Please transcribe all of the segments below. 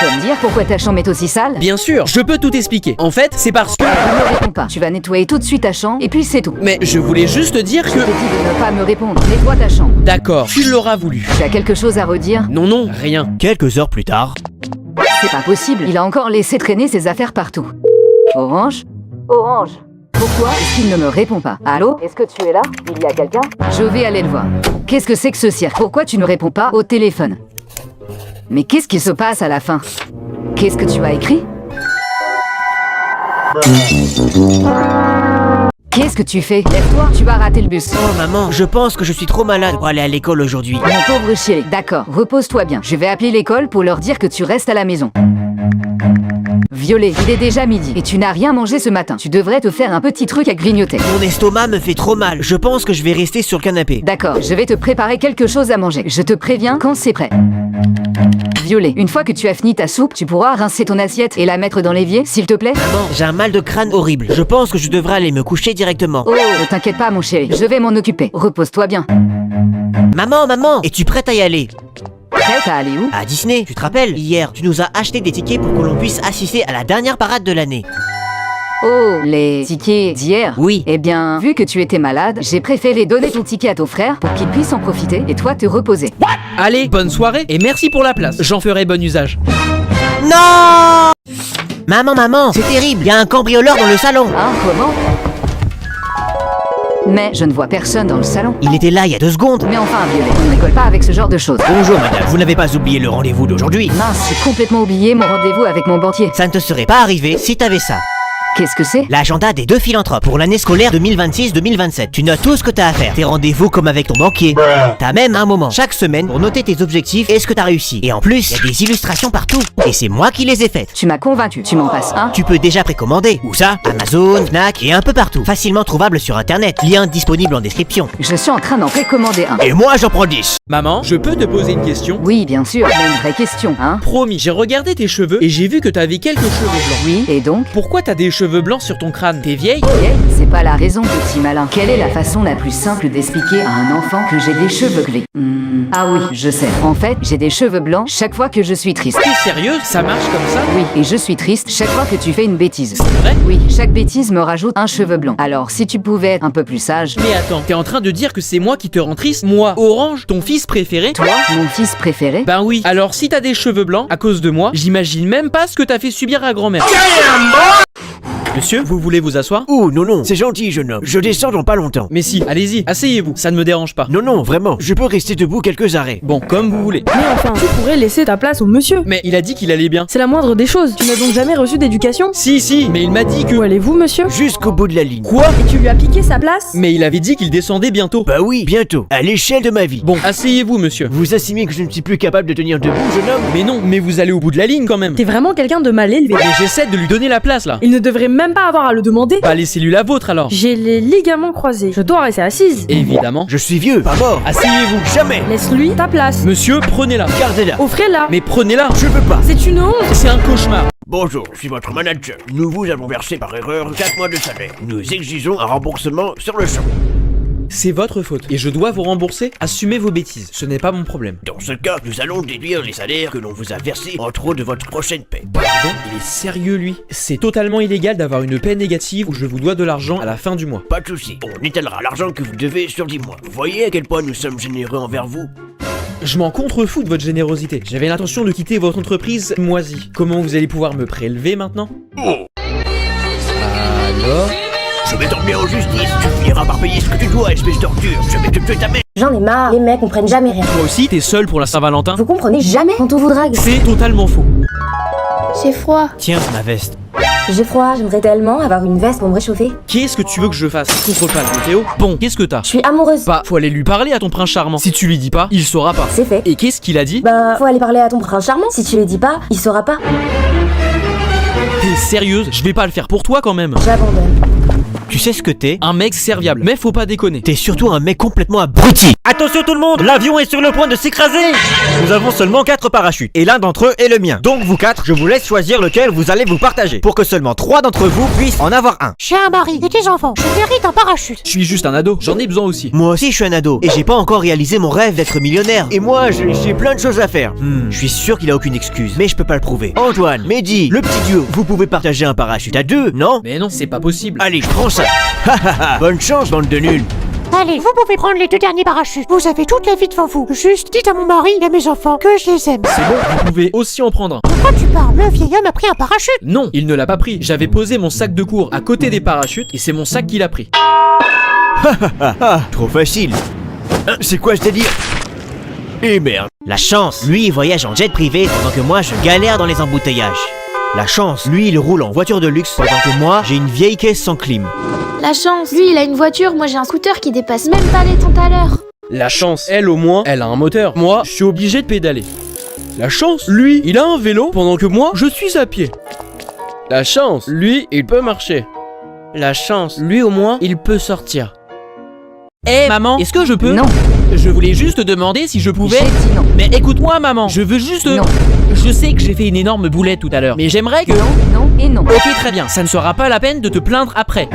Tu vas me dire pourquoi ta chambre est aussi sale? Bien sûr, je peux tout expliquer. En fait, c'est parce que... Ne me réponds pas. Tu vas nettoyer tout de suite ta chambre et puis c'est tout. Mais je voulais juste te dire Je te que... dis de ne pas me répondre. Nettoie ta chambre. D'accord, tu l'auras voulu. Tu as quelque chose à redire? Non, rien. Quelques heures plus tard. C'est pas possible. Il a encore laissé traîner ses affaires partout. Orange? Orange? Pourquoi est-ce qu'il ne me répond pas? Allô? Est-ce que tu es là? Il y a quelqu'un? Je vais aller le voir. Qu'est-ce que c'est que ce cirque? Pourquoi tu ne réponds pas au téléphone? Mais qu'est-ce qui se passe à la fin? Qu'est-ce que tu as écrit? Qu'est-ce que tu fais? Lève-toi, tu vas rater le bus. Oh maman, je pense que je suis trop malade pour aller à l'école aujourd'hui. Mon pauvre chéri. D'accord, repose-toi bien. Je vais appeler l'école pour leur dire que tu restes à la maison. Violet, il est déjà midi et tu n'as rien mangé ce matin. Tu devrais te faire un petit truc à grignoter. Mon estomac me fait trop mal. Je pense que je vais rester sur le canapé. D'accord, je vais te préparer quelque chose à manger. Je te préviens quand c'est prêt. Violet, une fois que tu as fini ta soupe, tu pourras rincer ton assiette et la mettre dans l'évier, s'il te plaît? Maman, j'ai un mal de crâne horrible. Je pense que je devrais aller me coucher directement. Oh, ne t'inquiète pas mon chéri, je vais m'en occuper. Repose-toi bien. Maman, es-tu prête à y aller? Prête à aller où? À Disney, tu te rappelles? Hier, tu nous as acheté des tickets pour que l'on puisse assister à la dernière parade de l'année. Oh, les tickets d'hier? Oui. Eh bien, vu que tu étais malade, j'ai préféré donner ton ticket à ton frère pour qu'il puisse en profiter et toi te reposer. Allez, bonne soirée et merci pour la place. J'en ferai bon usage. Non! Maman, c'est terrible. Il y a un cambrioleur dans le salon. Hein, comment? Mais je ne vois personne dans le salon. Il était là il y a 2 secondes. Mais enfin, Violet, on ne rigole pas avec ce genre de choses. Bonjour madame, vous n'avez pas oublié le rendez-vous d'aujourd'hui? Mince, j'ai complètement oublié mon rendez-vous avec mon banquier. Ça ne te serait pas arrivé si t'avais ça. Qu'est-ce que c'est? L'agenda des 2 philanthropes pour l'année scolaire 2026-2027. Tu notes tout ce que t'as à faire. Tes rendez-vous comme avec ton banquier. T'as même un moment chaque semaine pour noter tes objectifs et ce que t'as réussi. Et en plus, il y a des illustrations partout. Et c'est moi qui les ai faites. Tu m'as convaincu, tu m'en passes un. Tu peux déjà précommander. Où ça? Amazon, Fnac et un peu partout. Facilement trouvable sur internet. Lien disponible en description. Je suis en train d'en précommander un. Et moi j'en prends 10. Maman, je peux te poser une question? Oui, bien sûr, mais une vraie question, hein? Promis, j'ai regardé tes cheveux et j'ai vu que t'avais quelques cheveux blancs. Oui, et donc? Pourquoi t'as des cheveux blancs sur ton crâne? T'es vieille? Vieille, c'est pas la raison, petit malin. Quelle est la façon la plus simple d'expliquer à un enfant que j'ai des cheveux gris? Ah oui, je sais. En fait, j'ai des cheveux blancs chaque fois que je suis triste. T'es sérieuse? Ça marche comme ça? Oui, et je suis triste chaque fois que tu fais une bêtise. C'est vrai? Oui, chaque bêtise me rajoute un cheveu blanc. Alors, si tu pouvais être un peu plus sage... Mais attends, t'es en train de dire que c'est moi qui te rend triste? Moi, Orange, ton fils préféré? Toi, mon fils préféré? Ben oui, alors si t'as des cheveux blancs, à cause de moi, j'imagine même pas ce que t'as fait subir à grand-mère. Monsieur, vous voulez vous asseoir? Oh non, c'est gentil jeune homme. Je descends dans pas longtemps. Mais si, allez-y, asseyez-vous, ça ne me dérange pas. Non, vraiment. Je peux rester debout quelques arrêts. Bon, comme vous voulez. Mais enfin, tu pourrais laisser ta place au monsieur. Mais il a dit qu'il allait bien. C'est la moindre des choses. Tu n'as donc jamais reçu d'éducation? Si, mais il m'a dit que... Où allez-vous, monsieur? Jusqu'au bout de la ligne. Quoi? Et tu lui as piqué sa place? Mais il avait dit qu'il descendait bientôt. Bah oui, bientôt. À l'échelle de ma vie. Bon, asseyez-vous, monsieur. Vous estimez que je ne suis plus capable de tenir debout, jeune homme? Mais non, mais vous allez au bout de la ligne quand même. T'es vraiment quelqu'un de mal élevé. Mais j'essaie de lui donner la place là. Il ne devrait même pas avoir à le demander. Bah laissez-lui la vôtre alors. J'ai les ligaments croisés. Je dois rester assise. Évidemment. Je suis vieux, pas mort. Asseyez-vous. Jamais. Laisse-lui ta place. Monsieur, prenez-la. Gardez-la. Offrez-la. Mais prenez-la. Je veux pas. C'est une honte. C'est un cauchemar. Bonjour, je suis votre manager. Nous vous avons versé par erreur 4 mois de salaire. Nous exigeons un remboursement sur le champ. C'est votre faute. Et je dois vous rembourser. Assumez vos bêtises. Ce n'est pas mon problème. Dans ce cas, nous allons déduire les salaires que l'on vous a versés en trop de votre prochaine paie. Pardon? Il est sérieux lui? C'est totalement illégal d'avoir une paie négative où je vous dois de l'argent à la fin du mois. Pas de soucis, on étalera l'argent que vous devez sur 10 mois. Vous voyez à quel point nous sommes généreux envers vous? Je m'en contrefous de votre générosité. J'avais l'intention de quitter votre entreprise moisie. Comment vous allez pouvoir me prélever maintenant? Oh. Alors? Je vais t'emmener en justice, tu finiras par payer ce que tu dois, espèce d'ordure. Je vais te tuer ta mère. J'en ai marre, les mecs comprennent jamais rien. Toi aussi, t'es seul pour la Saint-Valentin? Vous comprenez jamais quand on vous drague. C'est totalement faux. J'ai froid. Tiens, ma veste. J'ai froid, j'aimerais tellement avoir une veste pour me réchauffer. Qu'est-ce que tu veux que je fasse? Contre-pas, Théo. Bon, qu'est-ce que t'as? Je suis amoureuse. Bah, faut aller lui parler à ton prince charmant. Si tu lui dis pas, il saura pas. C'est fait. Et qu'est-ce qu'il a dit? Bah, faut aller parler à ton prince charmant. Si tu lui dis pas, il saura pas. T'es sérieuse? Je vais pas le faire pour toi quand même. J'abandonne. Tu sais ce que t'es? Un mec serviable, mais faut pas déconner. T'es surtout un mec complètement abruti. Attention tout le monde, l'avion est sur le point de s'écraser. Nous avons seulement 4 parachutes, et l'un d'entre eux est le mien. Donc vous 4, je vous laisse choisir lequel vous allez vous partager, pour que seulement 3 d'entre vous puissent en avoir un. J'ai un mari et des enfants, je mérite un parachute. Je suis juste un ado, j'en ai besoin aussi. Moi aussi je suis un ado, et j'ai pas encore réalisé mon rêve d'être millionnaire. Et moi j'ai plein de choses à faire. Je suis sûr qu'il a aucune excuse, mais je peux pas le prouver. Antoine, Mehdi, le petit duo, vous pouvez partager un parachute à 2, non? Mais non, c'est pas possible. Allez, je prends ça. Bonne chance, bande de nuls. Allez, vous pouvez prendre les 2 derniers parachutes. Vous avez toute la vie devant vous. Juste dites à mon mari et à mes enfants que je les aime. C'est bon, vous pouvez aussi en prendre un. Pourquoi tu parles? Le vieil homme a pris un parachute. Non, il ne l'a pas pris. J'avais posé mon sac de cours à côté des parachutes et c'est mon sac qu'il a pris. Trop facile. C'est quoi ce délire? Eh merde. La chance, lui il voyage en jet privé pendant que moi je galère dans les embouteillages. La chance, lui il roule en voiture de luxe pendant que moi j'ai une vieille caisse sans clim. La chance, lui il a une voiture, moi j'ai un scooter qui dépasse même pas les temps à l'heure. La chance, elle au moins, elle a un moteur. Moi, je suis obligé de pédaler. La chance, lui, il a un vélo pendant que moi, je suis à pied. La chance, lui, il peut marcher. La chance, lui au moins, il peut sortir. Eh maman, est-ce que je peux? Non. Je voulais juste te demander si je pouvais. J'ai dit non. Mais écoute-moi maman, je veux juste... Non. Je sais que j'ai fait une énorme boulette tout à l'heure, mais j'aimerais que... Non, non et non. Ok très bien, ça ne sera pas la peine de te plaindre après.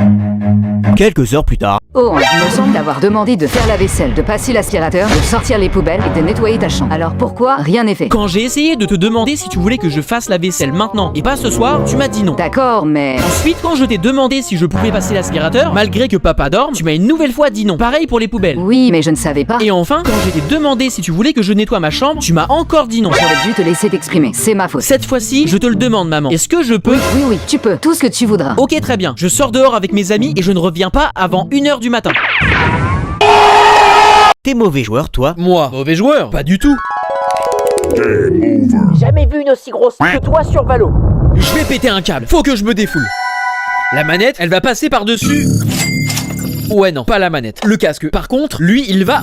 Quelques heures plus tard. Oh, il me semble t'avoir demandé de faire la vaisselle, de passer l'aspirateur, de sortir les poubelles et de nettoyer ta chambre. Alors pourquoi rien n'est fait? Quand j'ai essayé de te demander si tu voulais que je fasse la vaisselle maintenant et pas ce soir, tu m'as dit non. D'accord, mais... Ensuite, quand je t'ai demandé si je pouvais passer l'aspirateur, malgré que papa dorme, tu m'as une nouvelle fois dit non. Pareil pour les poubelles. Oui, mais je ne savais pas. Et enfin, quand je t'ai demandé si tu voulais que je nettoie ma chambre, tu m'as encore dit non. J'aurais dû te laisser t'exprimer, c'est ma faute. Cette fois-ci, je te le demande maman. Est-ce que je peux? Oui, oui, tu peux, tout ce que tu voudras. Ok très bien, je sors dehors avec mes amis et je ne reviens pas avant 1h du matin. T'es mauvais joueur toi? Moi, mauvais joueur? Pas du tout. Jamais vu une aussi grosse que toi sur Valo. Je vais péter un câble, faut que je me défoule. La manette, elle va passer par-dessus. Ouais non, pas la manette, le casque. Par contre, lui, il va...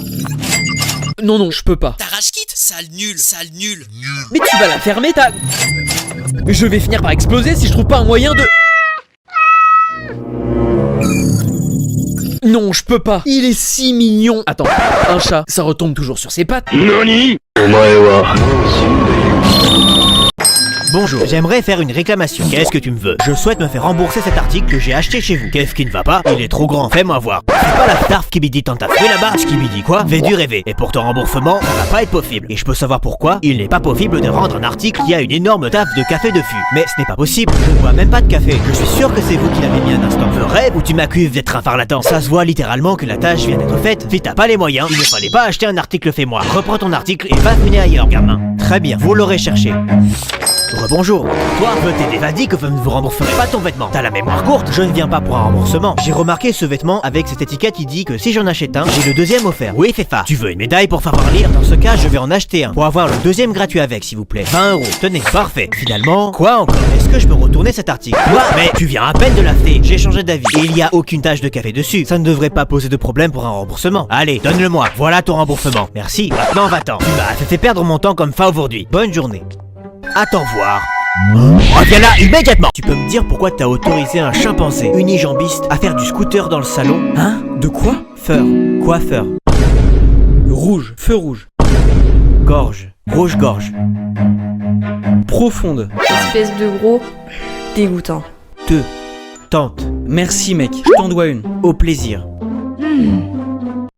Non, non, je peux pas. Ta rage quitte, sale nul, sale nul. Mais tu vas la fermer, ta... Je vais finir par exploser si je trouve pas un moyen de... Non, je peux pas. Il est si mignon. Attends, un chat, ça retombe toujours sur ses pattes. NANI? Bonjour, j'aimerais faire une réclamation. Qu'est-ce que tu me veux? Je souhaite me faire rembourser cet article que j'ai acheté chez vous. Qu'est-ce qui ne va pas? Il est trop grand, fais-moi voir. C'est pas la starf qui me dit tant t'as fait là-bas. Ce qui me dit quoi? Vais du rêver. Et pour ton remboursement, ça va pas être possible. Et je peux savoir pourquoi? Il n'est pas possible de rendre un article qui a une énorme taffe de café de fût. Mais ce n'est pas possible, je ne bois même pas de café. Je suis sûr que c'est vous qui l'avez mis un instant. Je rêve ou tu m'accuses d'être un charlatan? Ça se voit littéralement que la tâche vient d'être faite. Si t'as pas les moyens, il ne fallait pas acheter un article fait moi. Reprends ton article et va fumer ailleurs, gamin. Très bien, vous l'aurez cherché. Rebonjour. Toi, peut-être évadie que vous ne vous rembourserez pas ton vêtement. T'as la mémoire courte, je ne viens pas pour un remboursement. J'ai remarqué ce vêtement avec cette étiquette qui dit que si j'en achète un, j'ai le deuxième offert. Oui, c'est ça. Tu veux une médaille pour savoir lire? Dans ce cas, je vais en acheter un. Pour avoir le deuxième gratuit avec, s'il vous plaît. 20 €. Tenez, parfait. Finalement, quoi encore? Est-ce que je peux retourner cet article? Quoi? Mais tu viens à peine de l'acheter. J'ai changé d'avis. Et il n'y a aucune tache de café dessus. Ça ne devrait pas poser de problème pour un remboursement. Allez, donne-le-moi. Voilà ton remboursement. Merci. Maintenant, va-t'en. Tu m'as fait perdre mon temps comme ça aujourd'hui. Bonne journée. À t'en voir. Reviens là immédiatement. Tu peux me dire pourquoi t'as autorisé un chimpanzé unijambiste à faire du scooter dans le salon? Hein? De quoi? Feur. Coiffeur. Rouge, feu rouge. Gorge. Rouge-gorge. Profonde. Espèce de gros dégoûtant. Te. Tente. Merci mec, je t'en dois une. Au plaisir.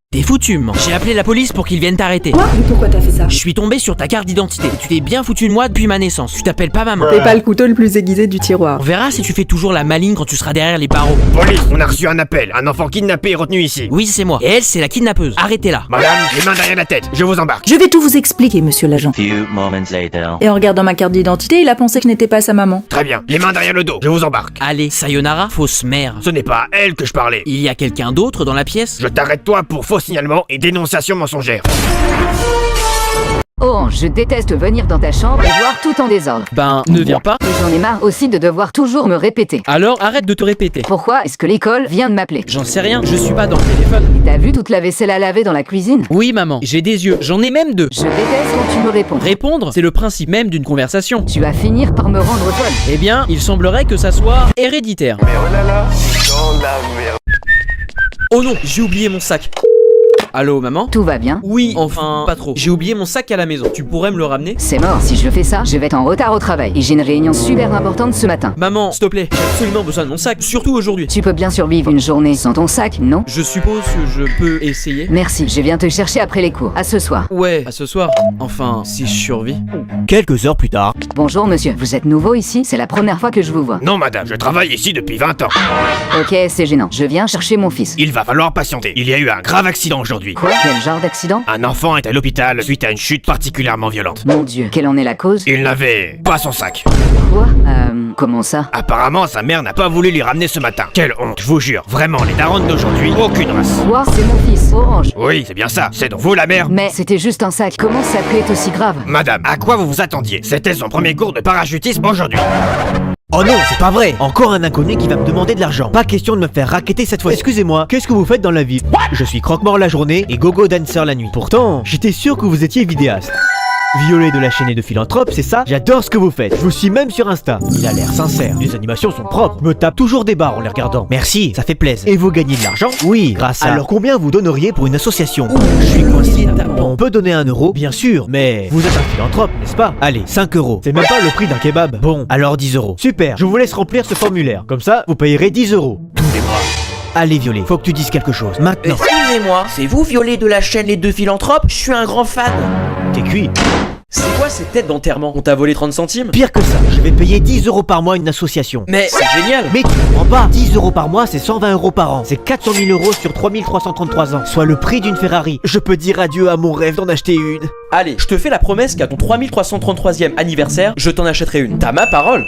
T'es foutu, man. J'ai appelé la police pour qu'ils viennent t'arrêter. Quoi? Mais pourquoi t'as fait ça? Je suis tombé sur ta carte d'identité. Tu t'es bien foutu de moi depuis ma naissance. Tu t'appelles pas maman. T'es pas le couteau le plus aiguisé du tiroir. On verra si tu fais toujours la maligne quand tu seras derrière les barreaux. Police, on a reçu un appel. Un enfant kidnappé est retenu ici. Oui, c'est moi. Et elle, c'est la kidnappeuse. Arrêtez-la. Madame, les mains derrière la tête. Je vous embarque. Je vais tout vous expliquer, monsieur l'agent. Few moments later. Et en regardant ma carte d'identité, il a pensé que je n'étais pas sa maman. Très bien. Les mains derrière le dos. Je vous embarque. Allez, sayonara, fausse mère. Ce n'est pas à elle que je parlais. Il y a quelqu'un d'autre dans la pièce? Je t'arrête toi pour faux signalement et dénonciation mensongère. Oh, je déteste venir dans ta chambre et voir tout en désordre. Ben, ne viens pas. Et j'en ai marre aussi de devoir toujours me répéter. Alors arrête de te répéter. Pourquoi est-ce que l'école vient de m'appeler? J'en sais rien, je suis pas dans le téléphone. Et t'as vu toute la vaisselle à laver dans la cuisine? Oui maman, j'ai des yeux, j'en ai même 2. Je déteste quand tu me réponds. Répondre, c'est le principe même d'une conversation. Tu vas finir par me rendre folle. Eh bien, il semblerait que ça soit héréditaire. Mais oh là là, dans la merde. Oh non, j'ai oublié mon sac. Allô, maman? Tout va bien? Oui, enfin, pas trop. J'ai oublié mon sac à la maison. Tu pourrais me le ramener? C'est mort, si je fais ça, je vais être en retard au travail. Et j'ai une réunion super importante ce matin. Maman, s'il te plaît, j'ai absolument besoin de mon sac, surtout aujourd'hui. Tu peux bien survivre une journée sans ton sac, non? Je suppose que je peux essayer. Merci, je viens te chercher après les cours. À ce soir. Ouais, à ce soir. Enfin, si je survis. Quelques heures plus tard. Bonjour monsieur, vous êtes nouveau ici? C'est la première fois que je vous vois. Non, madame, je travaille ici depuis 20 ans. Ok, c'est gênant. Je viens chercher mon fils. Il va falloir patienter. Il y a eu un grave accident aujourd'hui. Quoi? Quel genre d'accident? Un enfant est à l'hôpital suite à une chute particulièrement violente. Mon dieu, quelle en est la cause? Il n'avait pas son sac. Quoi? Comment ça? Apparemment, sa mère n'a pas voulu lui ramener ce matin. Quelle honte, je vous jure. Vraiment, les darons d'aujourd'hui, aucune race. Quoi? C'est mon fils, Orange. Oui, c'est bien ça. C'est donc vous la mère. Mais c'était juste un sac. Comment ça peut être aussi grave? Madame, à quoi vous vous attendiez? C'était son premier cours de parachutisme aujourd'hui. Oh non, c'est pas vrai. Encore un inconnu qui va me demander de l'argent. Pas question de me faire racketter cette fois. Excusez-moi, qu'est-ce que vous faites dans la vie? Je suis croque-mort la journée et gogo dancer la nuit. Pourtant, j'étais sûr que vous étiez vidéaste. Violet de la chaîne et de Philanthrope, c'est ça? J'adore ce que vous faites. Je vous suis même sur Insta. Il a l'air sincère. Les animations sont propres. Je me tape toujours des barres en les regardant. Merci, ça fait plaisir. Et vous gagnez de l'argent? Oui, grâce à... Alors combien vous donneriez pour une association? Je suis coincé. On peut donner 1 euro, bien sûr, mais vous êtes un philanthrope, n'est-ce pas? Allez, 5 euros. C'est même pas le prix d'un kebab. Bon, alors 10 euros. Super, je vous laisse remplir ce formulaire. Comme ça, vous payerez 10 euros. Tous les bras. Allez Violet, faut que tu dises quelque chose. Maintenant. Excusez-moi, c'est vous Violet de la chaîne Les Deux Philanthropes? Je suis un grand fan. T'es cuit. C'est quoi cette tête d'enterrement? On t'a volé 30 centimes? Pire que ça, je vais payer 10 euros par mois à une association. Mais c'est génial! Mais tu comprends pas, 10 euros par mois c'est 120 euros par an. C'est 400 000 euros sur 3333 ans, soit le prix d'une Ferrari. Je peux dire adieu à mon rêve d'en acheter une. Allez, je te fais la promesse qu'à ton 3333e anniversaire, je t'en achèterai une. T'as ma parole?